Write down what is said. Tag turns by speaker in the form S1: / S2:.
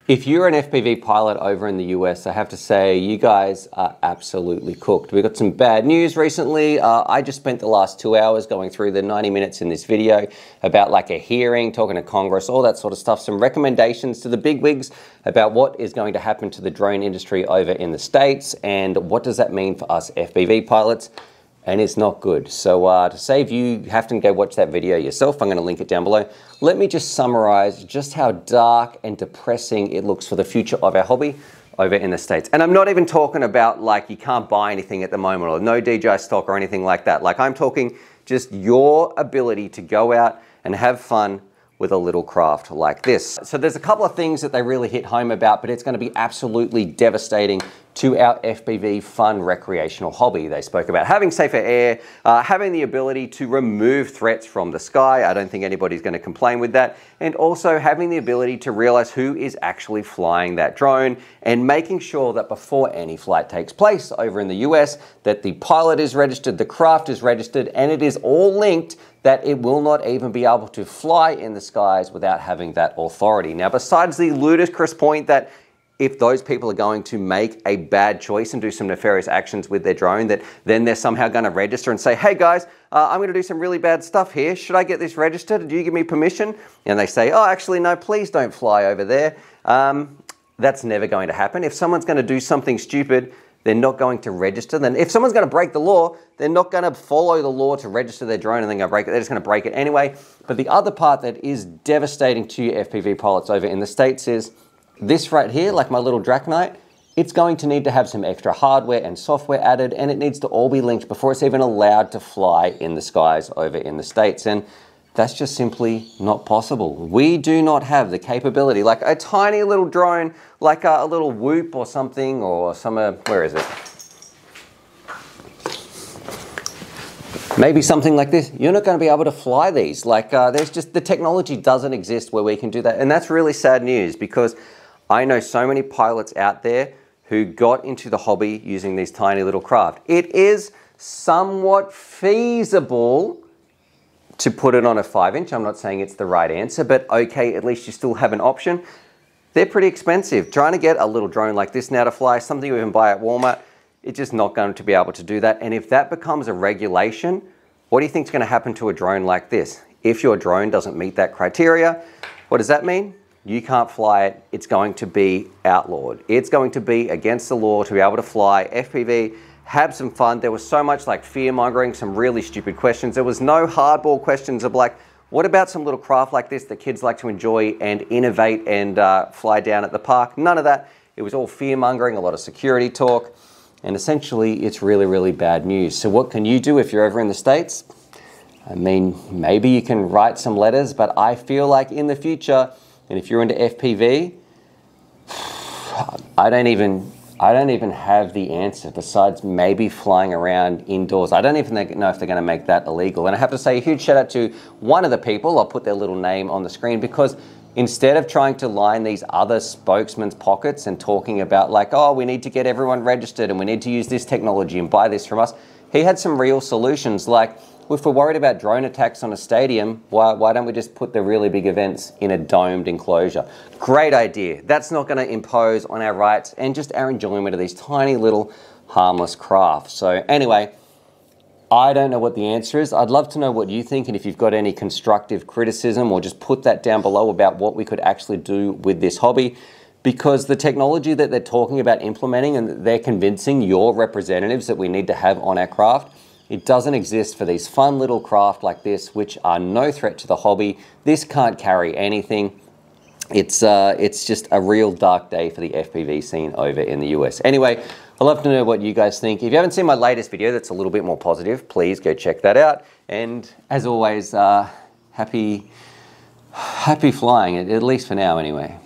S1: If you're an FPV pilot over in the US, I have to say you guys are absolutely cooked. We got some bad news recently. I just spent the last 2 hours going through the 90 minutes in this video about like a hearing, talking to Congress, all that sort of stuff, some recommendations to the bigwigs about what is going to happen to the drone industry over in the States and what does that mean for us FPV pilots. And it's not good. So to save you having to go watch that video yourself, I'm going to link it down below. Let me just summarize just how dark and depressing it looks for the future of our hobby over in the States. And I'm not even talking about like you can't buy anything at the moment or no DJI stock or anything like that. Like I'm talking just your ability to go out and have fun with a little craft like this. So there's a couple of things that they really hit home about, but it's going to be absolutely devastating to our FPV fun recreational hobby. They spoke about having safer air, having the ability to remove threats from the sky. I don't think anybody's going to complain with that. And also having the ability to realize who is actually flying that drone and making sure that before any flight takes place over in the US, that the pilot is registered, the craft is registered, and it is all linked that it will not even be able to fly in the skies without having that authority. Now, besides the ludicrous point that if those people are going to make a bad choice and do some nefarious actions with their drone, that then they're somehow going to register and say, hey guys, I'm going to do some really bad stuff here. Should I get this registered? Do you give me permission? And they say, oh, actually, no, please don't fly over there. That's never going to happen. If someone's going to do something stupid, they're not going to register. Then if someone's going to break the law, they're not going to follow the law to register their drone and then go break it. They're just going to break it anyway. But the other part that is devastating to your FPV pilots over in the States is this right here, like my little Draconite, it's going to need to have some extra hardware and software added, and it needs to all be linked before it's even allowed to fly in the skies over in the States. And that's just simply not possible. We do not have the capability, like a tiny little drone, like a little Whoop or something, or some, where is it? Maybe something like this. You're not going to be able to fly these. Like there's just, the technology doesn't exist where we can do that. And that's really sad news because I know so many pilots out there who got into the hobby using these tiny little craft. It is somewhat feasible to put it on a 5-inch. I'm not saying it's the right answer, but okay, at least you still have an option. They're pretty expensive. Trying to get a little drone like this now to fly, something you even buy at Walmart, it's just not going to be able to do that. And if that becomes a regulation, what do you think is going to happen to a drone like this? If your drone doesn't meet that criteria, what does that mean? You can't fly it. It's going to be outlawed. It's going to be against the law to be able to fly FPV, have some fun. There was so much like fear mongering, some really stupid questions. There was no hardball questions of like, what about some little craft like this that kids like to enjoy and innovate and fly down at the park? None of that. It was all fear mongering, a lot of security talk. And essentially, it's really, really bad news. So what can you do if you're over in the States? I mean, maybe you can write some letters, but I feel like in the future, and if you're into FPV, I don't even have the answer besides maybe flying around indoors. I don't even know if they're going to make that illegal. And I have to say a huge shout out to one of the people. I'll put their little name on the screen because instead of trying to line these other spokesmen's pockets and talking about like, oh, we need to get everyone registered and we need to use this technology and buy this from us, he had some real solutions like, if we're worried about drone attacks on a stadium, why don't we just put the really big events in a domed enclosure? Great idea. That's not going to impose on our rights and just our enjoyment of these tiny little harmless crafts. So anyway, I don't know what the answer is. I'd love to know what you think and if you've got any constructive criticism or just put that down below about what we could actually do with this hobby. Because the technology that they're talking about implementing and they're convincing your representatives that we need to have on our craft, it doesn't exist for these fun little craft like this, which are no threat to the hobby. This can't carry anything. It's just a real dark day for the FPV scene over in the US. Anyway, I'd love to know what you guys think. If you haven't seen my latest video that's a little bit more positive, please go check that out. And as always, happy flying, at least for now anyway.